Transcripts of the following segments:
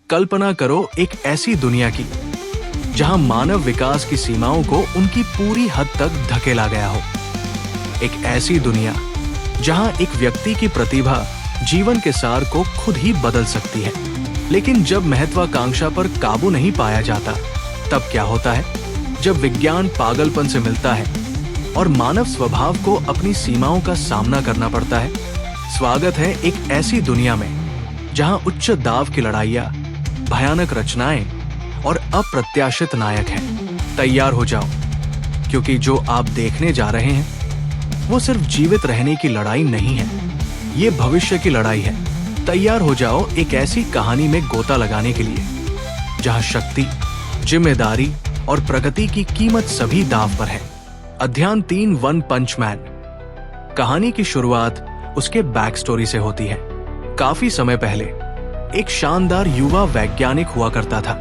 कल्पना करो एक ऐसी दुनिया की जहां मानव विकास की सीमाओं को उनकी पूरी हद तक धकेला गया हो। एक ऐसी दुनिया जहां एक व्यक्ति की प्रतिभा जीवन के सार को खुद ही बदल सकती है। लेकिन जब महत्वाकांक्षा पर काबू नहीं पाया जाता, तब क्या होता है? जब विज्ञान पागलपन से मिलता है और मानव स्वभाव को अपनी सीमाओं का सामना करना पड़ता है। स्वागत है एक ऐसी दुनिया में जहां उच्च दाव की लड़ाइयां, भयानक रचनाएं और अप्रत्याशित नायक हैं। तैयार हो जाओ, क्योंकि जो आप देखने जा रहे हैं वो सिर्फ जीवित रहने की लड़ाई नहीं है, ये भविष्य की लड़ाई है। तैयार हो जाओ एक ऐसी कहानी में गोता लगाने के लिए जहां शक्ति, जिम्मेदारी और प्रगति की कीमत सभी दांव पर है। अध्याय 3 वन पंच मैन। कहानी की शुरुआत उसके बैक स्टोरी से होती है। काफी समय पहले एक शानदार युवा वैज्ञानिक हुआ करता था।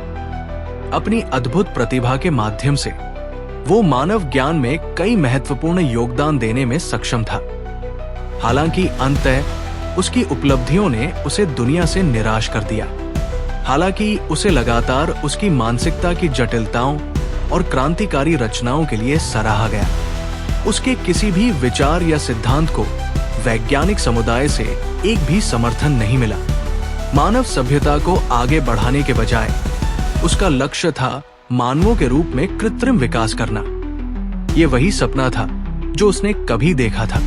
अपनी अद्भुत प्रतिभा के माध्यम से वो मानव ज्ञान में कई महत्वपूर्ण योगदान देने में सक्षम था। हालांकि अंततः उसकी उपलब्धियों ने उसे दुनिया से निराश कर दिया। हालांकि उसे लगातार उसकी मानसिकता की जटिलताओं और क्रांतिकारी रचनाओं के लिए सराहा गया। उसके किसी भी विचार या सिद्धांत को वैज्ञानिक समुदाय से एक भी समर्थन नहीं मिला। मानव सभ्यता को आगे बढ़ाने के बजाय उसका लक्ष्य था मानवों के रूप में कृत्रिम विकास करना। ये वही सपना था जो उसने कभी देखा था,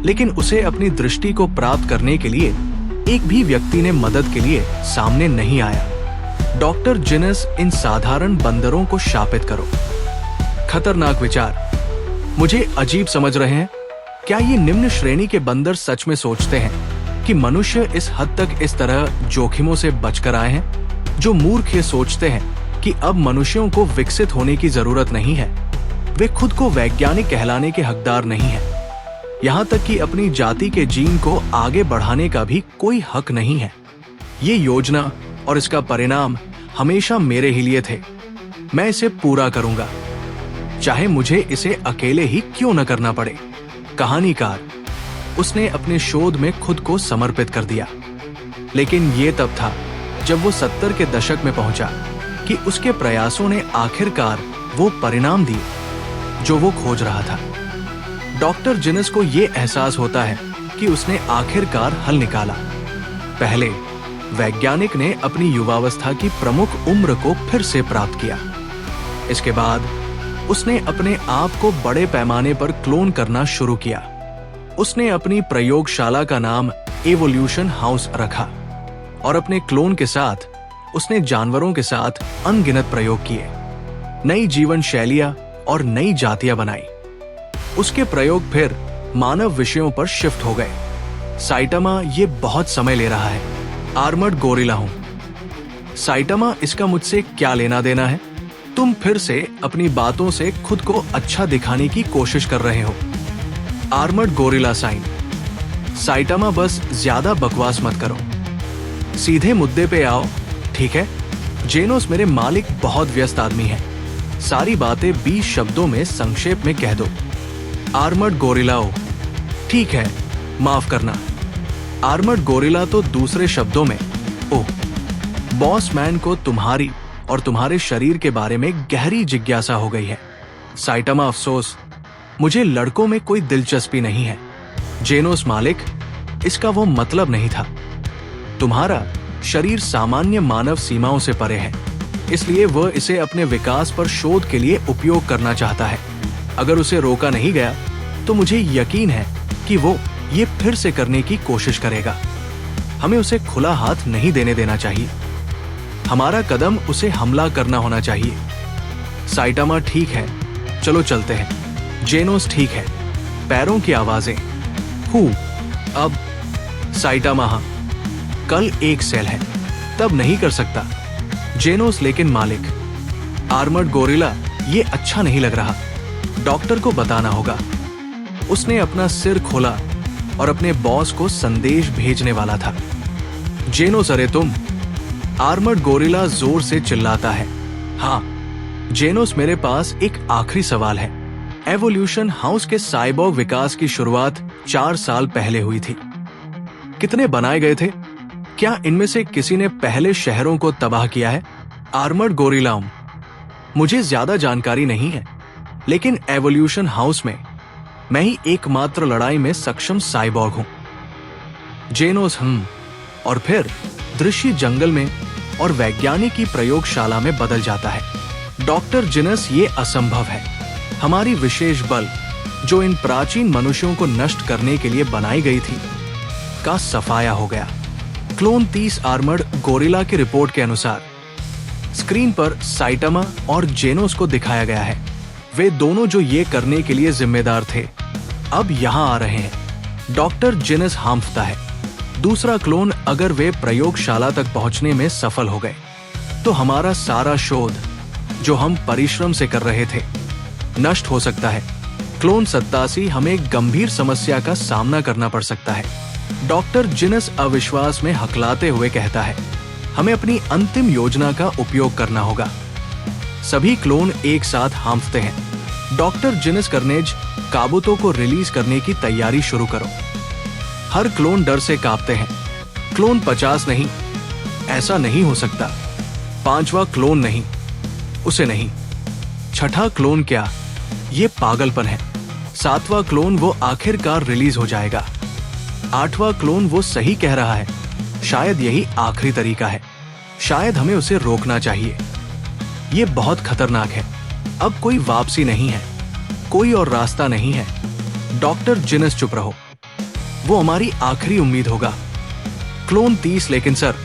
लेकिन उसे अपनी दृष्टि को प्राप्त करने के लिए एक भी व्यक्ति ने मदद के लिए सामने नहीं आया। डॉक्टर जिनस, इन साधारण बंदरों को शापित करो। खतरनाक विचार। मुझे अजीब समझ रहे हैं? क्या ये निम्न श्रेणी के बंदर सच में सोचते हैं कि मनुष्य इस हद तक इस तरह जोखिमों से बचकर आए हैं? जो मूर्ख ये सोचते हैं कि अब मनुष्यों को विकसित होने की जरूरत नहीं है, वे खुद को वैज्ञानिक कहलाने के हकदार नहीं है। यहाँ तक कि अपनी जाति के जीन को आगे बढ़ाने का भी कोई हक नहीं है। ये योजना और इसका परिणाम हमेशा मेरे ही लिए थे। मैं इसे पूरा करूंगा, चाहे मुझे इसे अकेले ही क्यों न करना पड़े। कहानीकार, उसने अपने शोध में खुद को समर्पित कर दिया। लेकिन ये तब था जब वो 70 के दशक में पहुंचा कि उसके प्रयासों ने आखिरकार वो परिणाम दिए जो वो खोज रहा था। डॉक्टर जिनस को ये एहसास होता है कि उसने आखिरकार हल निकाला। पहले वैज्ञानिक ने अपनी युवावस्था की प्रमुख उम्र को फिर से प्राप्त किया। इसके बाद उसने अपने आप को बड़े पैमाने पर क्लोन करना शुरू किया। उसने अपनी प्रयोगशाला का नाम एवोल्यूशन हाउस रखा और अपने क्लोन के साथ उसने जानवरों के साथ अनगिनत प्रयोग किए, नई जीवन शैलियां और नई जातियां बनाई। उसके प्रयोग फिर मानव विषयों पर शिफ्ट हो गए। साइटामा, ये बहुत समय ले रहा है। आर्मर्ड गोरिल्ला हूं। साइटामा, इसका मुझसे क्या लेना देना है? तुम फिर से अपनी बातों से खुद को अच्छा दिखाने की कोशिश कर रहे हो। Armoured gorilla sign. साइटामा, बस ज्यादा बकवास मत करो, सीधे मुद्दे पे आओ, ठीक है? जेनोस, मेरे मालिक बहुत व्यस्त आदमी है, सारी बातें 20 शब्दों में संक्षेप में कह दो। आर्मर्ड गोरिल्ला, ठीक है, माफ करना। आर्मर्ड गोरिल्ला तो दूसरे शब्दों में, ओह, बॉस मैन को तुम्हारी और तुम्हारे शरीर के बारे में गहरी जिज्ञासा हो गई है। साइटामा, अफसोस, मुझे लड़कों में कोई दिलचस्पी नहीं है। जेनोस, मालिक, इसका वो मतलब नहीं था। तुम्हारा शरीर सामान्य मानव सीमाओं से परे है, इसलिए वह इसे अपने विकास पर शोध के लिए उपयोग करना चाहता है। अगर उसे रोका नहीं गया तो मुझे यकीन है कि वो ये फिर से करने की कोशिश करेगा। हमें उसे खुला हाथ नहीं देने देना चाहिए। हमारा कदम उसे हमला करना होना चाहिए। साइटामा, ठीक है, चलो चलते हैं। जेनोस, ठीक है। पैरों की आवाजें। अब साइटामा, हाँ, कल एक सेल है, तब नहीं कर सकता। जेनोस, लेकिन मालिक। आर्मर्ड गोरिल्ला, ये अच्छा नहीं लग रहा, डॉक्टर को बताना होगा। उसने अपना सिर खोला और अपने बॉस को संदेश भेजने वाला था। जेनोस, अरे तुम! आर्मर्ड गोरिल्ला जोर से चिल्लाता है। हाँ जेनोस, मेरे पास एक आखिरी सवाल है। एवोल्यूशन हाउस के साइबोर्ग विकास की शुरुआत 4 साल पहले हुई थी। कितने बनाए गए थे? क्या इनमें से किसी ने पहले शहरों को तबाह किया है? आर्मर्ड गोरिल्लाओं। मुझे ज्यादा जानकारी नहीं है, लेकिन एवोल्यूशन हाउस में मैं ही एकमात्र लड़ाई में सक्षम साइबॉर्ग हूं। जेनोस और फिर दृश्य जंगल में और वैज्ञानिक की प्रयोगशाला में बदल जाता है। डॉक्टर जिनस, ये असंभव है। हमारी विशेष बल जो इन प्राचीन मनुष्यों को नष्ट करने के लिए बनाई गई थी का सफाया हो गया। क्लोन 30 आर्मर्ड गोरिल्ला की रिपोर्ट के अनुसार स्क्रीन पर साइटामा और जेनोस को दिखाया गया है। वे दोनों जो ये करने के लिए जिम्मेदार थे अब यहां आ रहे हैं। डॉक्टर जिनस हांफता है। दूसरा क्लोन, अगर वे प्रयोगशाला तक पहुंचने में सफल हो गए तो हमारा सारा शोध जो हम परिश्रम से कर रहे थे नष्ट हो सकता है। क्लोन 87, हमें गंभीर समस्या का सामना करना पड़ सकता है। डॉक्टर जिनस अविश्वास में हकलाते हुए कहता है, हमें अपनी अंतिम योजना का उपयोग करना होगा। सभी क्लोन एक साथ हांफते हैं। डॉक्टर जिनस, कार्नेज, काबुतो को रिलीज करने की तैयारी शुरू करो। हर क्लोन डर से कांपते हैं। क्लोन 50 नहीं, ऐसा नहीं हो सकता। 5वां क्लोन नहीं, उसे नहीं। 6ठा क्लोन क्या, ये पागलपन है। 7वां क्लोन, वो आखिरकार रिलीज हो जाएगा। 8वां क्लोन, वो सही कह रहा है। शायद यही आखिरी तरीका है। शायद हमें उसे रोकना चाहिए। ये बहुत खतरनाक है। अब कोई वापसी नहीं है, कोई और रास्ता नहीं है। डॉक्टर जिनस, चुप रहो। वो हमारी आखिरी उम्मीद होगा। क्लोन 30, लेकिन सर।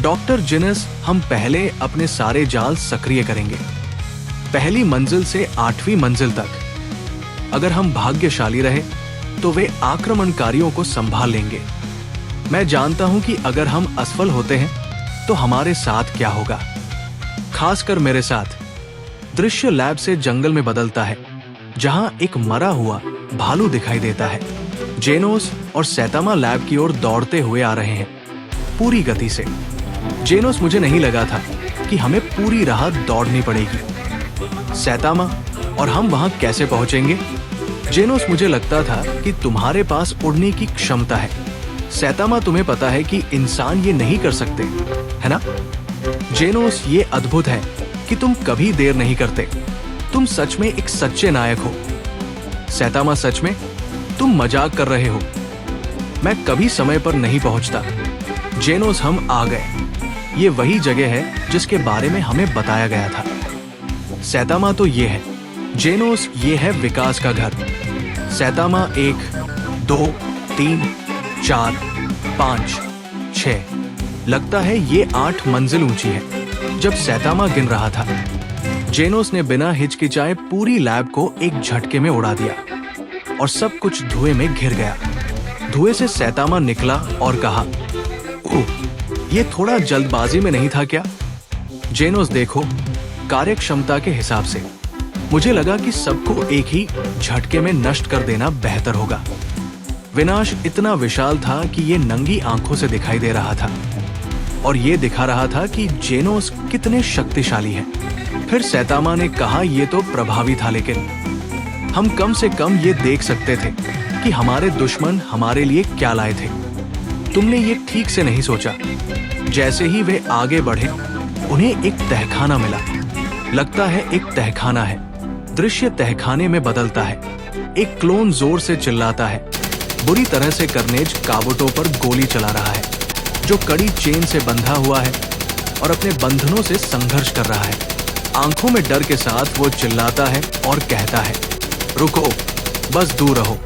डॉक्टर जिनस, हम पहले अपने सारे जाल सक्रिय करेंगे, पहली मंजिल से 8वीं मंजिल तक। अगर हम भाग्यशाली रहे तो वे आक्रमणकारियों को संभाल लेंगे। मैं जानता हूं कि अगर हम असफल होते हैं तो हमारे साथ क्या होगा, खासकर मेरे साथ। दृश्य लैब से जंगल में बदलता है, जहां एक मरा हुआ भालू दिखाई देता है। जेनोस और सैतामा लैब की ओर दौड़ते हुए आ रहे हैं, पूरी गति से। जेनोस, मुझे नहीं लगा था कि हमें पूरी रात दौड़नी पड़ेगी। सैतामा, और हम वहां कैसे पहुंचेंगे? जेनोस, मुझे लगता था कि तुम्हारे पास उड़ने की क्षमता है। सैतामा, तुम्हें पता है कि इंसान ये नहीं कर सकते, है ना? जेनोस, ये अद्भुत है कि तुम कभी देर नहीं करते। तुम सच में एक सच्चे नायक हो। सैतामा, सच में? तुम मजाक कर रहे हो। मैं कभी समय पर नहीं पहुंचता। जेनोस, हम आ गए। ये वही जगह है जिसके बारे में हमें बताया गया था। सैतामा, तो ये है। जेनोस, ये है विकास का घर। सैतामा, 1 2 3 4 5 6, लगता है ये 8 मंजिल ऊंची है। जब सैतामा गिन रहा था, जेनोस ने बिना हिचकिचाए पूरी लैब को एक झटके में उड़ा दिया और सब कुछ धुएं में घिर गया। धुएं से सैतामा निकला और कहा, ओह, ये थोड़ा जल्दबाजी में नहीं था क्या? जेनोस, देखो, कार्यक्षमता के हिसाब से मुझे लगा कि सबको एक ही झटके में नष्ट कर देना बेहतर होगा। विनाश इतना विशाल था कि ये नंगी आंखों से दिखाई दे रहा था और ये दिखा रहा था कि जेनोस कितने शक्तिशाली हैं। फिर सैतामा ने कहा, ये तो प्रभावी था, लेकिन हम कम से कम ये देख सकते थे कि हमारे दुश्मन हमारे लिए क्या लाए थे। तुमने ये ठीक से नहीं सोचा। जैसे ही वे आगे बढ़े, उन्हें एक तहखाना मिला। लगता है एक तहखाना है। दृश्य तहखाने में बदलता है। एक क्लोन जोर से चिल्लाता है। बुरी तरह से कार्नेज काबुतो पर गोली चला रहा है, जो कड़ी चेन से बंधा हुआ है और अपने बंधनों से संघर्ष कर रहा है। आंखों में डर के साथ वो चिल्लाता है और कहता है, रुको, बस दूर रहो।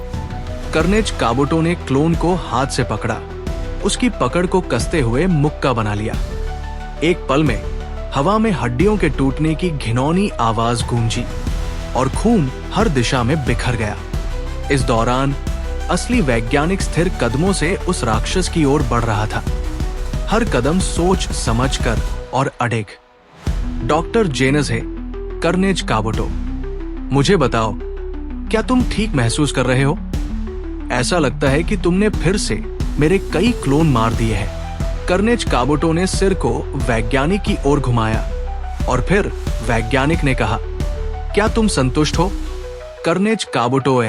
कार्नेज काबुतो ने क्लोन को हाथ से पकड़ा, उसकी पकड़ को कसते हुए मुक्का बना लिया। एक पल में हवा में हड्डियों के टूटने की घिनौनी आवाज गूंजी और खून हर दिशा में बिखर गया। इस दौरान असली वैज्ञानिक स्थिर कदमों से उस राक्षस की ओर बढ़ रहा था, हर कदम सोच समझकर और अड़ेग। डॉक्टर जेनस है, कार्नेज काबुतो, मुझे बताओ, क्या तुम ठीक महसूस कर रहे हो? ऐसा लगता है कि तुमने फिर से मेरे कई क्लोन मार दिए हैं। कार्नेज काबुतो ने सिर को वैज्ञानिक की ओर घुमाया और फिर वैज्ञानिक ने कहा, क्या तुम संतुष्ट हो? कार्नेज काबुतो,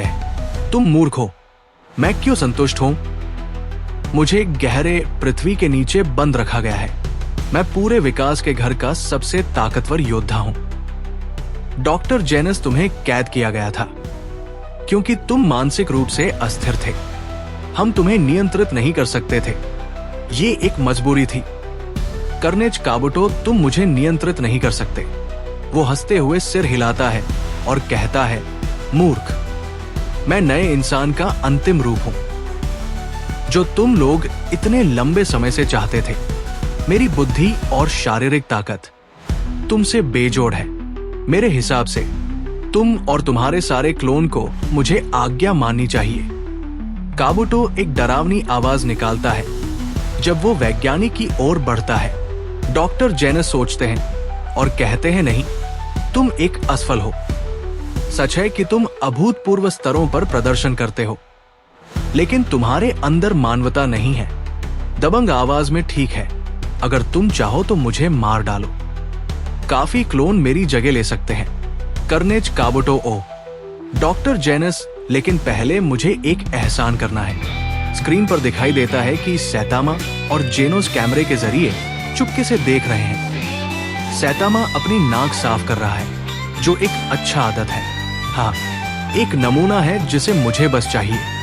तुम मूर्ख हो। मैं क्यों संतुष्ट हूं? मुझे गहरे पृथ्वी के नीचे बंद रखा गया है। मैं पूरे विकास के घर का सबसे ताकतवर योद्धा हूं। डॉक्टर जेनस, तुम्हें कैद किया गया था क्योंकि तुम मानसिक रूप से अस्थिर थे। हम तुम्हें नियंत्रित नहीं कर सकते थे, ये एक मजबूरी थी। कर्नेज काबुटो, तुम मुझे नियंत्रित नहीं कर सकते। वो हंसते हुए सिर हिलाता है और कहता है, मूर्ख, मैं नए इंसान का अंतिम रूप हूं जो तुम लोग इतने लंबे समय से चाहते थे। मेरी बुद्धि और शारीरिक ताकत तुमसे बेजोड़ है। मेरे हिसाब से तुम और तुम्हारे सारे क्लोन को मुझे आज्ञा माननी चाहिए। काबुटो एक डरावनी आवाज निकालता है जब वो वैज्ञानिक की ओर बढ़ता है। डॉक्टर जेनस सोचते हैं और कहते हैं, नहीं, तुम एक असफल हो। सच है कि तुम अभूतपूर्व स्तरों पर प्रदर्शन करते हो, लेकिन तुम्हारे अंदर मानवता नहीं है। दबंग आवाज में, ठीक है, अगर तुम चाहो तो मुझे मार डालो। काफी क्लोन मेरी जगह ले सकते हैं। कर्नेज काबुटो, ओ डॉक्टर जेनस, लेकिन पहले मुझे एक एहसान करना है। स्क्रीन पर दिखाई देता है कि सैतामा और जेनोस कैमरे के जरिए चुपके से देख रहे हैं। सैतामा अपनी नाक साफ कर रहा है, जो एक अच्छा आदत है। हाँ, एक नमूना है जिसे मुझे बस चाहिए।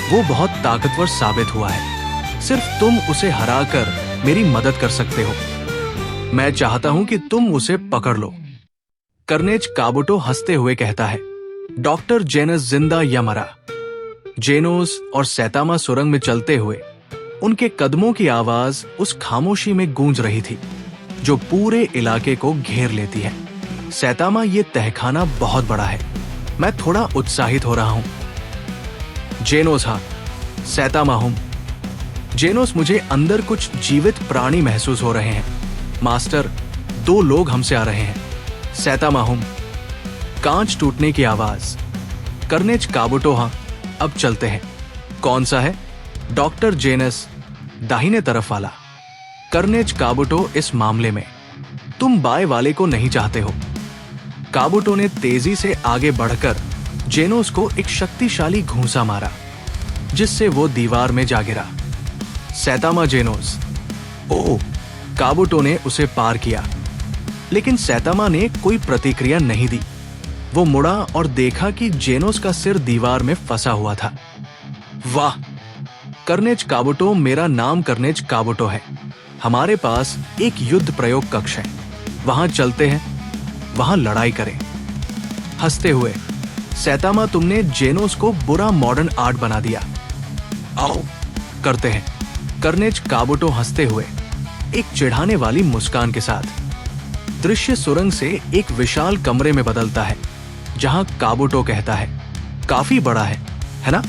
वो बहुत ताकतवर साबित हुआ है। सिर्फ तुम उसे हराकर मेरी मदद कर सकते हो। मैं चाहता हूं कि तुम उसे पकड़ लो। कर्नेज काबुटो हंसते हुए कहता है, डॉक्टर जेनस जिंदा या मरा? जेनोस और सैतामा सुरंग में चलते हुए उनके कदमों की आवाज उस खामोशी में गूंज रही थी जो पूरे इलाके को घेर लेती है। सैतामा, ये तहखाना बहुत बड़ा है, मैं थोड़ा उत्साहित हो रहा हूं। जेनोस, हाँ। सैतामा, हूं। जेनोस, मुझे अंदर कुछ जीवित प्राणी महसूस हो रहे हैं। मास्टर, 2 लोग हमसे आ रहे हैं। सैतामा, हूं। कांच टूटने की आवाज। कर्नेज काबुटो, हाँ, अब चलते हैं। कौन सा है? डॉक्टर जेनस, दाहिने तरफ वाला। कर्नेज काबुटो, इस मामले में तुम बाएं वाले को नहीं चाहते हो। काबुटो ने तेजी से आगे बढ़कर जेनोस को एक शक्तिशाली घूंसा मारा जिससे वो दीवार में जा गिरा। सैतामा, जेनोस। ओह, काबुटो ने उसे पार किया, लेकिन सैतामा ने कोई प्रतिक्रिया नहीं दी। वो मुड़ा और देखा कि जेनोस का सिर दीवार में फंसा हुआ था। वाह! कर्नेज काबुटो, मेरा नाम कर्नेज काबुटो है। हमारे पास एक युद्ध प्रयोग कक्ष है, वहां चलते हैं, वहां लड़ाई करें। हंसते हुए, सैतामा, तुमने जेनोस को बुरा मॉडर्न आर्ट बना दिया। आओ, करते हैं। कर्नेज काबुटो हंसते हुए, एक चिढ़ाने वाली मुस्कान के साथ। दृश्य सुरंग से एक विशाल कमरे में बदलता है जहां काबुटो कहता है, काफी बड़ा है ना?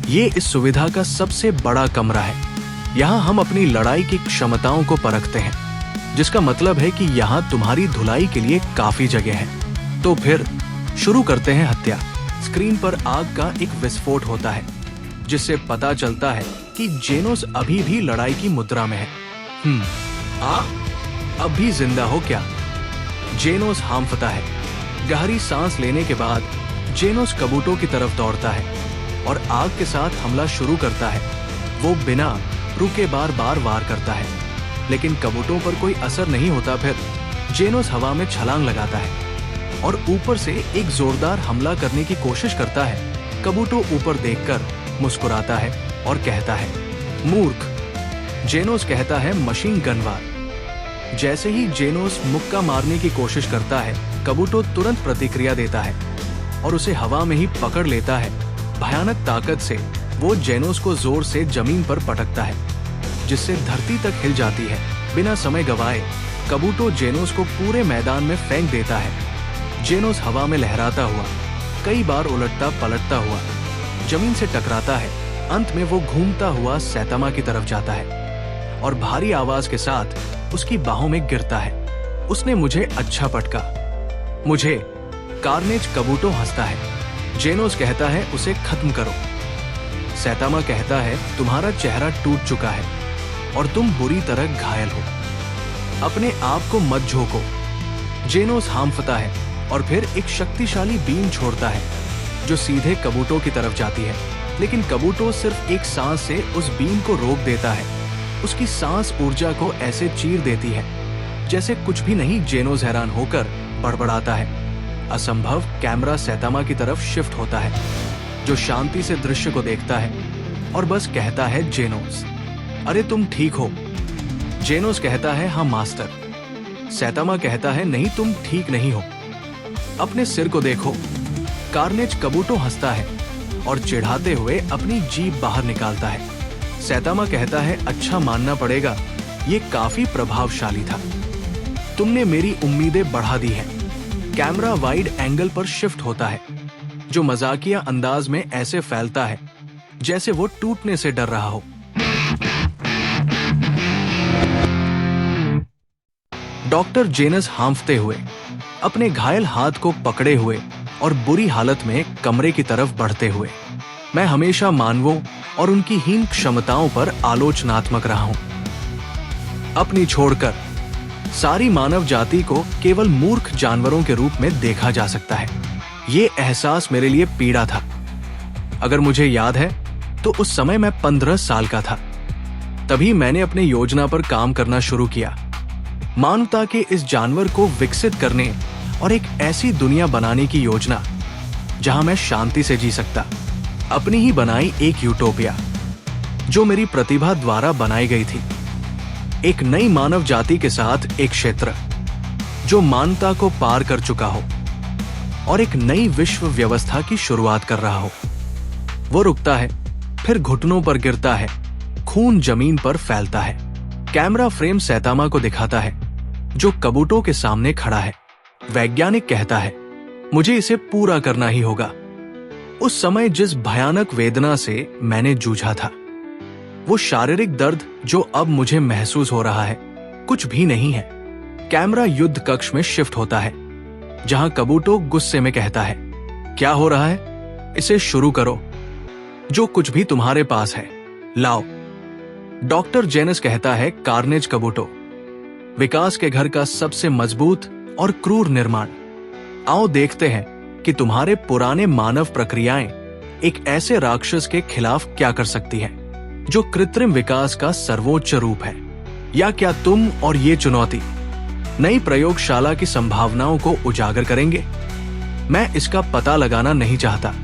ये इस सुविधा का सबसे बड़ा कमरा है। यहाँ हम अपनी लड़ाई की क्षमताओं को परखते हैं, जिसका मतलब है कि यहाँ तुम्हारी धुलाई के लिए काफी जगह है। तो फिर शुरू करते हैं हत्या। स्क्रीन पर आग का एक विस्फोट होता है जिससे पता चलता है कि जेनोस अभी भी लड़ाई की मुद्रा में है। अब भी जिंदा हो क्या? जेनोस हांफता है। गहरी सांस लेने के बाद जेनोस काबुटो की तरफ दौड़ता है और आग के साथ हमला शुरू करता है। वो बिना रुके बार बार वार करता है, लेकिन काबुटो पर कोई असर नहीं होता। फिर जेनोस हवा में छलांग लगाता है और ऊपर से एक जोरदार हमला करने की कोशिश करता है। काबुटो ऊपर देखकर मुस्कुराता है और कहता है, मूर्ख। जेनोस कहता है, मशीन गन वार। जैसे ही जेनोस मुक्का मारने की कोशिश करता है, काबुटो तुरंत प्रतिक्रिया देता है और उसे हवा में ही पकड़ लेता है। भयानक ताकत से वो जेनोस को जोर से जमीन पर पटकता है, जिससे धरती तक हिल जाती है। बिना समय गवाए काबुटो जेनोस को पूरे मैदान में फेंक देता है। जेनोस हवा में लहराता हुआ, कई बार उलटता पलटता हुआ जमीन से टकराता है। अंत में वो घूमता हुआ सैतामा की तरफ जाता है और भारी आवाज के साथ उसकी बाहों में गिरता है। उसने मुझे अच्छा पटका। मुझे। कार्नेज काबुटो हंसता है। जेनोस कहता है, उसे खत्म करो। सैतामा कहता है, तुम्हारा चेहरा टूट चुका है और तुम बुरी तरह घायल हो। अपने आप को मत झोंको। जेनोस हांफता है और फिर एक शक्तिशाली बीम छोड़ता है जो सीधे काबुटो की तरफ जाती है। लेकिन कबूटो सिर्फ एक सांस से उस बीम को रोक देता है। उसकी सांस ऊर्जा को ऐसे चीर देती है जैसे कुछ भी नहीं। जेनोस हैरान होकर बड़बड़ाता है। असंभव। कैमरा सैतामा की तरफ शिफ्ट होता है, जो शांति से दृश्य को देखता है और बस कहता है, जेनोस, अरे तुम ठीक हो? जेनोस कहता है, हाँ मास्टर। सैतामा कहता है, नहीं, तुम ठीक नहीं हो, अपने सिर को देखो। कार्नेज कबूटो हंसता है और चिढ़ाते हुए अपनी जीभ बाहर निकालता है। सैतामा कहता है, अच्छा मानना पड़ेगा, ये काफी प्रभावशाली था। तुमने मेरी उम्मीदें बढ़ा दी हैं। कैमरा वाइड एंगल पर शिफ्ट होता है, जो मजाकिया अंदाज में ऐसे फैलता है जैसे वो टूटने से डर रहा हो। डॉक्टर जेनस हांफते हुए, अपने घायल हाथ को पकड़े हुए और बुरी हालत में कमरे की तरफ बढ़ते हुए, मैं हमेशा मानवों और उनकी हीन क्षमताओं पर आलोचनात्मक रहा हूं। अपनी छोड़कर सारी मानव जाति को केवल मूर्ख जानवरों के रूप में देखा जा सकता है। ये एहसास मेरे लिए पीड़ा था। अगर मुझे याद है तो उस समय मैं 15 साल का था। तभी मैंने अपनी योजना पर काम करना शुरू किया। मानवता के इस जानवर को विकसित करने और एक ऐसी दुनिया बनाने की योजना जहां मैं शांति से जी सकता। अपनी ही बनाई एक यूटोपिया, जो मेरी प्रतिभा द्वारा बनाई गई थी। एक नई मानव जाति के साथ एक क्षेत्र जो मानवता को पार कर चुका हो और एक नई विश्व व्यवस्था की शुरुआत कर रहा हो। वो रुकता है, फिर घुटनों पर गिरता है, खून जमीन पर फैलता है। कैमरा फ्रेम सैतामा को दिखाता है, जो कबूटों के सामने खड़ा है। वैज्ञानिक कहता है, मुझे इसे पूरा करना ही होगा। उस समय जिस भयानक वेदना से मैंने जूझा था, वो शारीरिक दर्द जो अब मुझे महसूस हो रहा है, कुछ भी नहीं है। कैमरा युद्ध कक्ष में शिफ्ट होता है, जहां कबूटो गुस्से में कहता है, क्या हो रहा है? इसे शुरू करो। जो कुछ भी तुम्हारे पास है लाओ। डॉक्टर जेनस कहता है, कार्नेज कबूटो, विकास के घर का सबसे मजबूत और क्रूर निर्माण। आओ देखते हैं कि तुम्हारे पुराने मानव प्रक्रियाएं एक ऐसे राक्षस के खिलाफ क्या कर सकती हैं, जो कृत्रिम विकास का सर्वोच्च रूप है। या क्या तुम और ये चुनौती नई प्रयोगशाला की संभावनाओं को उजागर करेंगे? मैं इसका पता लगाना नहीं चाहता।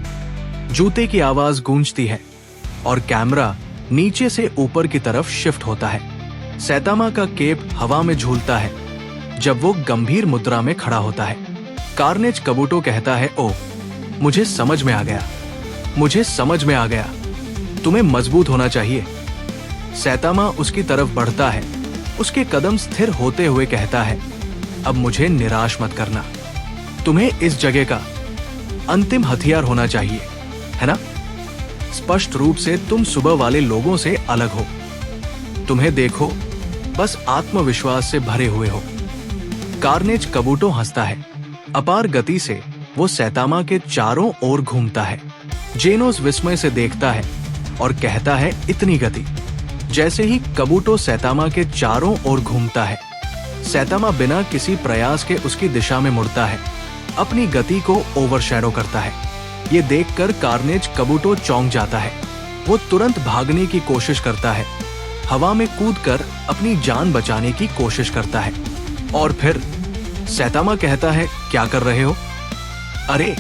जूते की आवाज गूंजती है और कैमरा नीचे से ऊपर की तरफ शिफ्ट होता है। सैतामा का केप हवा में झूलता है जब वो गंभीर मुद्रा में खड़ा होता है। कार्नेज कबूटो कहता है, ओ, मुझे समझ में आ गया, मुझे समझ में आ गया। तुम्हें मजबूत होना चाहिए। सैतामा उसकी तरफ बढ़ता है, उसके कदम स्थिर होते हुए कहता है, अब मुझे निराश मत करना। तुम्हें इस जगह का अंतिम हथियार होना चाहिए, है ना? स्पष्ट रूप से तुम सुबह वाले लोगों से अलग हो। तुम्हें देखो, बस आत्मविश्वास से भरे हुए हो। कार्नेज कबूटो हंसता है। अपार गति से वो सैतामा के चारों ओर घूमता है। जेनोस विस्मय से देखता है और कहता है, इतनी गति? जैसे ही कबूटो सैतामा के चारों ओर घूमता है, सैतामा बिना किसी प्रयास के उसकी दिशा में मुड़ता है, अपनी गति को ओवरशैडो करता है। ये देखकर कार्नेज कबूटो चौंक जाता है। वो तुरंत भागने की कोशिश करता है, हवा में कूदकर अपनी जान बचाने की कोशिश करता है। और फिर सैतामा कहता है, क्या कर रहे हो? अरे,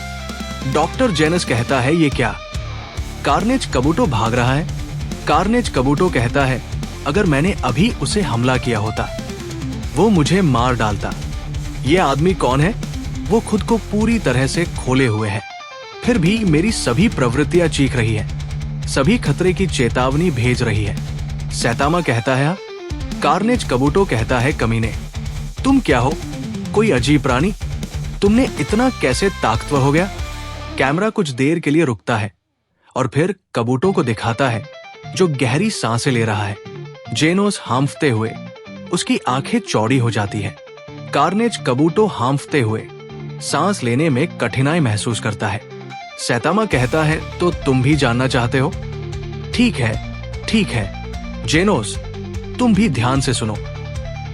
डॉक्टर जेनस कहता है, ये क्या? कार्नेज कबूटो भाग रहा है। कार्नेज कबूटो कहता है, अगर मैंने अभी उसे हमला किया होता, वो मुझे मार डालता। ये आदमी कौन है? वो खुद को पूरी तरह से खोले हुए है, फिर भी मेरी सभी प्रवृत्तियां चीख रही है, सभी खतरे की चेतावनी भेज रही है। सैतामा कहता है, कार्नेज कबूटो कहता है, कमीने, तुम क्या हो? कोई अजीब प्राणी? तुमने इतना कैसे ताकतवर हो गया? कैमरा कुछ देर के लिए रुकता है और फिर कबूटो को दिखाता है, जो गहरी सांसें ले रहा है। जेनोस हांफते हुए, उसकी आंखें चौड़ी हो जाती है। कार्नेज कबूटो हांफते हुए सांस लेने में कठिनाई महसूस करता है। सैतामा कहता है, तो तुम भी जानना चाहते हो? ठीक है, ठीक है। जेनोस, तुम भी ध्यान से सुनो।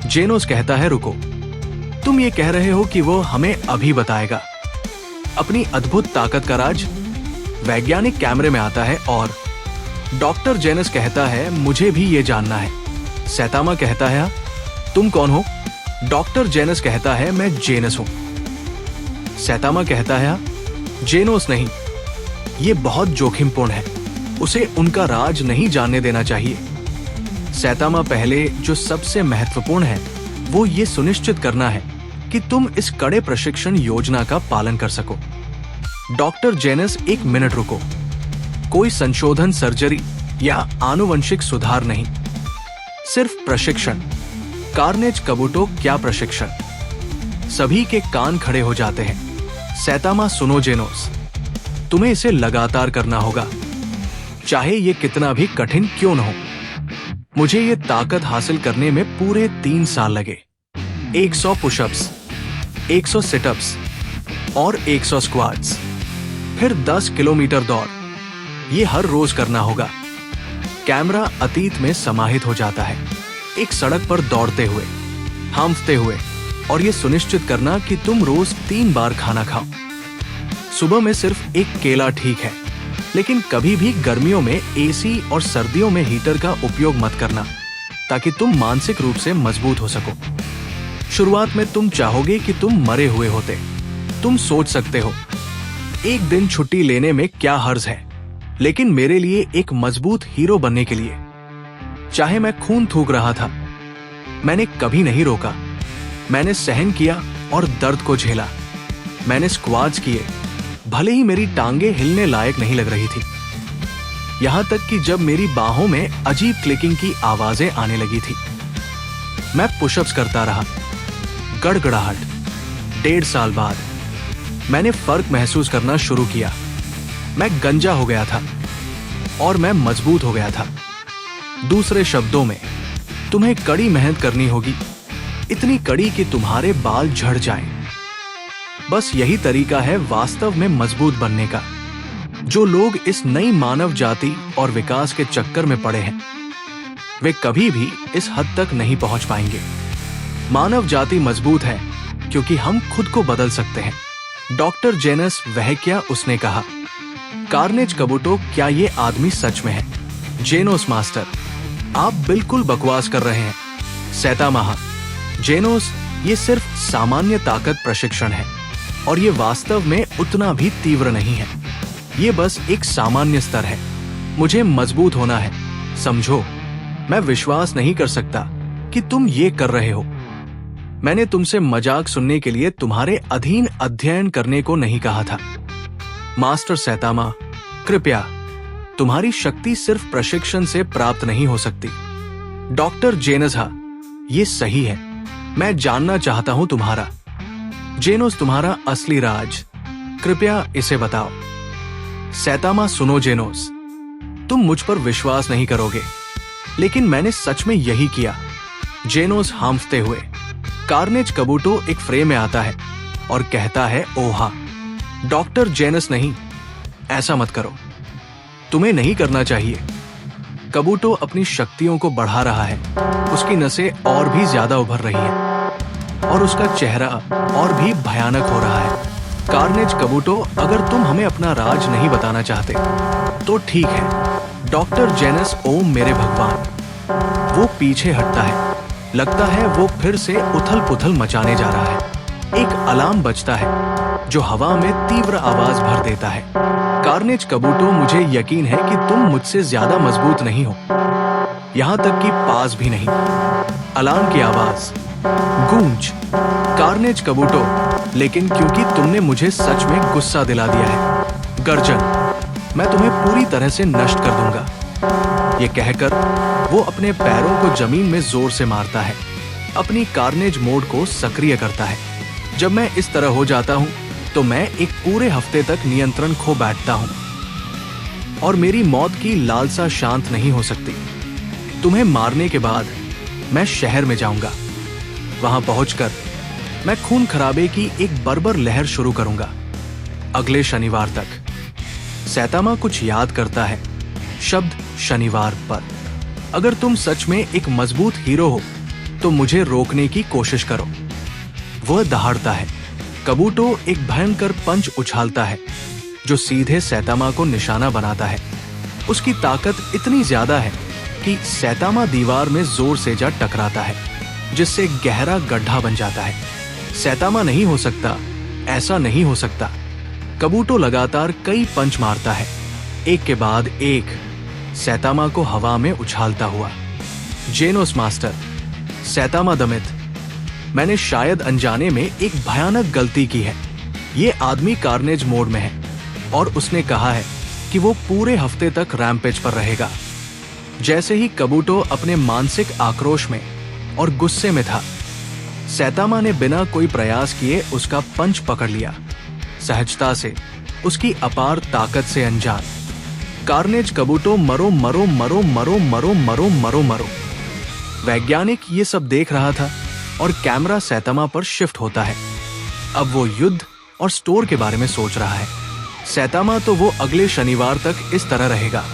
जेनोस कहता है, रुको, तुम ये कह रहे हो कि वो हमें अभी बताएगा अपनी अद्भुत ताकत का राज? वैज्ञानिक कैमरे में आता है और डॉक्टर जेनस कहता है, मुझे भी ये जानना है। सैतामा कहता है, तुम कौन हो? डॉक्टर जेनस कहता है, मैं जेनस हूं। सैतामा कहता है, जेनोस नहीं, ये बहुत जोखिमपूर्ण है, उसे उनका राज नहीं जानने देना चाहिए। सैतामा पहले जो सबसे महत्वपूर्ण है वो ये सुनिश्चित करना है कि तुम इस कड़े प्रशिक्षण योजना का पालन कर सको। डॉक्टर जेनस, एक मिनट रुको, कोई संशोधन, सर्जरी या आनुवंशिक सुधार नहीं, सिर्फ प्रशिक्षण। कार्नेज कबूटो, क्या प्रशिक्षण? सभी के कान खड़े हो जाते हैं। सैतामा, सुनो जेनोस, तुम्हें इसे लगातार करना होगा, चाहे ये कितना भी कठिन क्यों न हो। मुझे ये ताकत हासिल करने में पूरे 3 साल लगे। 100 पुशअप्स, 100 सिटअप्स और 100 स्क्वाट्स, फिर 10 किलोमीटर दौड़। ये हर रोज करना होगा। कैमरा अतीत में समाहित हो जाता है, एक सड़क पर दौड़ते हुए, हांफते हुए, और ये सुनिश्चित करना कि तुम रोज 3 बार खाना खाओ। सुबह में सिर्फ एक केला ठीक है, लेकिन कभी भी गर्मियों में एसी और सर्दियों में हीटर का उपयोग मत करना, ताकि तुम मानसिक रूप से मजबूत हो सको। शुरुआत में तुम चाहोगे कि तुम मरे हुए होते। तुम सोच सकते हो, एक दिन छुट्टी लेने में क्या हर्ज है, लेकिन मेरे लिए एक मजबूत हीरो बनने के लिए, चाहे मैं खून थूक रहा था, मैंने कभी नहीं रोका। मैंने सहन किया और दर्द को झेला। मैंने स्क्वाट्स किए, भले ही मेरी टांगे हिलने लायक नहीं लग रही थी। यहां तक कि जब मेरी बाहों में अजीब क्लिकिंग की आवाजें आने लगी थी। मैं पुशअप्स करता रहा। गड़गड़ाहट। 1.5 साल बाद मैंने फर्क महसूस करना शुरू किया। मैं गंजा हो गया था और मैं मजबूत हो गया था। दूसरे शब्दों में, तुम्हें कड़ी मेहनत करनी होगी, इतनी कड़ी कि तुम्हारे बाल झड़ जाएं। बस यही तरीका है वास्तव में मजबूत बनने का। जो लोग इस नई मानव जाति और विकास के चक्कर में पड़े हैं, वे कभी भी इस हद तक नहीं पहुंच पाएंगे। मानव जाति मजबूत है क्योंकि हम खुद को बदल सकते हैं। डॉक्टर जेनस, वह क्या? उसने कहा। कार्नेज कबूटो, क्या ये आदमी सच में है? जेनोस, मास्टर, आप बिल्कुल बकवास कर रहे हैं। सैतामा, जेनोस, ये सिर्फ सामान्य ताकत प्रशिक्षण है और ये वास्तव में उतना भी तीव्र नहीं है। ये बस एक सामान्य स्तर है। मुझे मजबूत होना है, समझो। मैं विश्वास नहीं कर सकता कि तुम ये कर रहे हो। मैंने तुमसे मजाक सुनने के लिए तुम्हारे अधीन अध्ययन करने को नहीं कहा था। मास्टर सैतामा, कृपया, तुम्हारी शक्ति सिर्फ प्रशिक्षण से प्राप्त नहीं हो सकती। डॉक्टर जेनस, ये सही है, मैं जानना चाहता हूं तुम्हारा। जेनोस, तुम्हारा असली राज, कृपया इसे बताओ। सैतामा, सुनो जेनोस, तुम मुझ पर विश्वास नहीं करोगे, लेकिन मैंने सच में यही किया। जेनोस, हांफते हुए। कार्नेज कबूटो एक फ्रेम में आता है और कहता है, ओहा। डॉक्टर जेनस, नहीं, ऐसा मत करो, तुम्हें नहीं करना चाहिए। कबूटो अपनी शक्तियों को बढ़ा रहा है, उसकी नसें और भी ज्यादा उभर रही हैं और उसका चेहरा और भी भयानक हो रहा है। कार्नेज कबूटो, अगर तुम हमें अपना राज नहीं बताना चाहते तो ठीक है। डॉक्टर जेनस, ओम मेरे भगवान। वो पीछे हटता है। लगता है वो फिर से उथल पुथल मचाने जा रहा है। एक अलार्म बजता है जो हवा में तीव्र आवाज भर देता है। कार्नेज कबूटो, मुझे यकीन है कि तुम मुझसे ज्यादा मजबूत नहीं हो, यहां तक कि पास भी नहीं। अलार्म की आवाज, गूंज। कार्नेज कबूटो, लेकिन क्योंकि तुमने मुझे सच में गुस्सा दिला दिया है। गर्जन, मैं तुम्हें पूरी तरह से नष्ट कर दूंगा। ये कहकर वो अपने पैरों को जमीन में जोर से मारता है, अपनी कार्नेज मोड को सक्रिय करता है। जब मैं इस तरह हो जाता हूं तो मैं एक पूरे हफ्ते तक नियंत्रण खो बैठता हूं और मेरी मौत की लालसा शांत नहीं हो सकती। तुम्हें मारने के बाद मैं शहर में जाऊंगा। वहां पहुंचकर मैं खून खराबे की एक बर्बर लहर शुरू करूंगा, अगले शनिवार तक। सैतामा कुछ याद करता है, शब्द शनिवार पर। अगर तुम सच में एक मजबूत हीरो हो तो मुझे रोकने की कोशिश करो। वह दहाड़ता है। कबूटो एक भयंकर पंच उछालता है जो सीधे सैतामा को निशाना बनाता है। उसकी ताकत इतनी ज्यादा है कि सैतामा दीवार में जोर से जा टकराता है, जिससे गहरा गड्ढा बन जाता है। सैतामा नहीं हो सकता, ऐसा नहीं हो सकता। कबूटो लगातार कई पंच मारता है, एक के बाद एक, सैतामा को हवा में उछालता हुआ। जेनोस मास्टर, सैतामा दमित, मैंने शायद अनजाने में एक भयानक गलती की है। ये आदमी कार्नेज मोड में है और उसने कहा है कि वो पूरे हफ्ते तक रैम्पेज पर रहेगा। जैसे ही कबूटो अपने मानसिक आक्रोश में और गुस्से में था, सैतामा ने बिना कोई प्रयास किए उसका पंच पकड़ लिया, सहजता से, उसकी अपार ताकत से अनजान। कार्नेज कबूटो, मरो मरो मरो मरो मरो मरो मरो मरो। वैज्ञानिक ये सब देख रहा था और कैमरा सैतामा पर शिफ्ट होता है। अब वो युद्ध और स्टोर के बारे में सोच रहा है। सैतामा तो वो अगले शनिवार तक इस तरह रहेगा।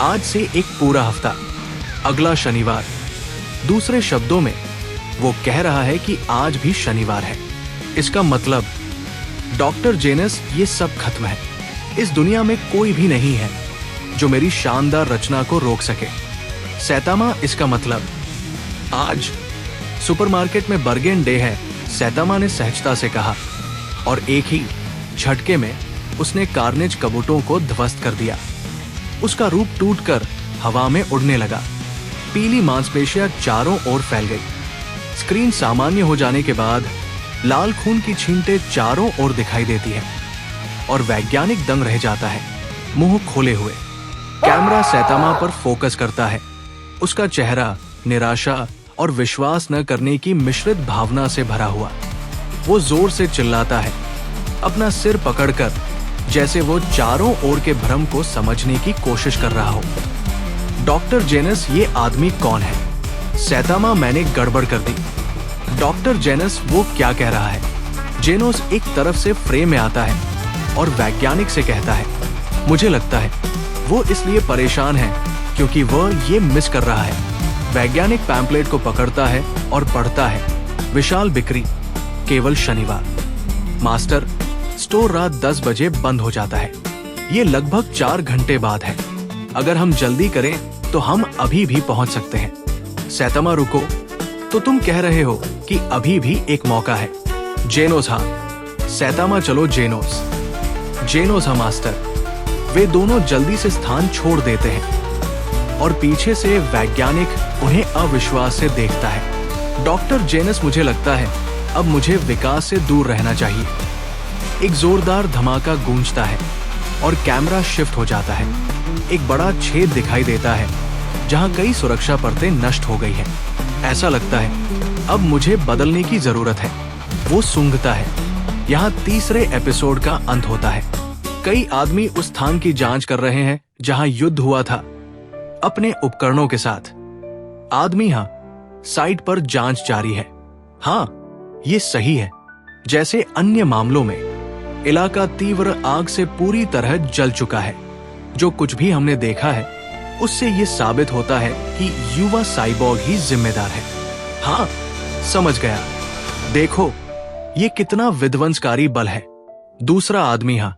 आज से एक पूरा हफ्ता, अगला शनिवार। दूसरे शब्दों में वो कह रहा है कि आज भी शनिवार है। इसका मतलब डॉक्टर जेनस, ये सब खत्म है। इस दुनिया में कोई भी नहीं है जो मेरी शानदार रचना को रोक सके। सैतामा, इसका मतलब आज सुपरमार्केट में बर्गेन डे है, सैतामा ने सहजता से कहा, और एक ही झटके में उसने कार्नेज कबूटों को ध्वस्त कर दिया। उसका रूप टूटकर हवा में उड़ने लगा। पीली मांसपेशियां चारों ओर फैल गई। स्क्रीन सामान्य हो जाने के बाद लाल खून की छींटें चारों ओर दिखाई देती है और वैज्ञानिक दंग रह जाता है, मुंह खोले हुए। कैमरा सैतामा पर फोकस करता है। उसका चेहरा निराशा और विश्वास न करने की मिश्रित भावना से भरा हुआ। वो जोर से चिल्लाता है, अपना सिर पकड़कर, जैसे वो चारों ओर के भ्रम को समझने की कोशिश कर रहा हो। डॉक्टर जेनस, ये आदमी कौन है? सैतामा, मैंने गड़बड़ कर दी। डॉक्टर जेनस, वो क्या कह रहा है? जेनोस एक तरफ से फ्रेम में आता है और वैज्ञानिक से कहता है, मुझे लगता है वो इसलिए परेशान है क्योंकि वह ये मिस कर रहा है। वैज्ञानिक पैम्पलेट को पकड़ता है और पढ़ता है, विशाल बिक्री, केवल शनिवार। मास्टर, स्टोर रात 10 बजे बंद हो जाता है। ये लगभग 4 घंटे बाद है। अगर हम जल्दी करें तो हम अभी भी पहुंच सकते हैं। सैतामा, रुको, तो तुम कह रहे हो कि अभी भी एक मौका है? जेनोस, हाँ। सैतामा, चलो जेनोस। जेनोस, हाँ मास्टर। वे दोनों जल्दी से स्थान छोड़ देते हैं और पीछे से वैज्ञानिक उन्हें अविश्वास से देखता है। डॉक्टर जेनस, मुझे लगता है अब मुझे विकास से दूर रहना चाहिए। एक जोरदार धमाका गूंजता है और कैमरा शिफ्ट हो जाता है। एक बड़ा छेद दिखाई देता है जहां कई सुरक्षा परतें नष्ट हो गई हैं। ऐसा लगता है अब मुझे बदलने की जरूरत है। वो सूंघता है। यहाँ तीसरे एपिसोड का अंत होता है। कई आदमी उस स्थान की जांच कर रहे हैं जहां युद्ध हुआ था, अपने उपकरणों के साथ। आदमी, हाँ, साइट पर जांच जारी है। हाँ, ये सही है। जैसे अन्य मामलों में इलाका तीव्र आग से पूरी तरह जल चुका है। जो कुछ भी हमने देखा है उससे ये साबित होता है कि युवा साइबॉर्ग ही जिम्मेदार है। हाँ, समझ गया। देखो, ये कितना विध्वंसकारी बल है। दूसरा आदमी, हाँ,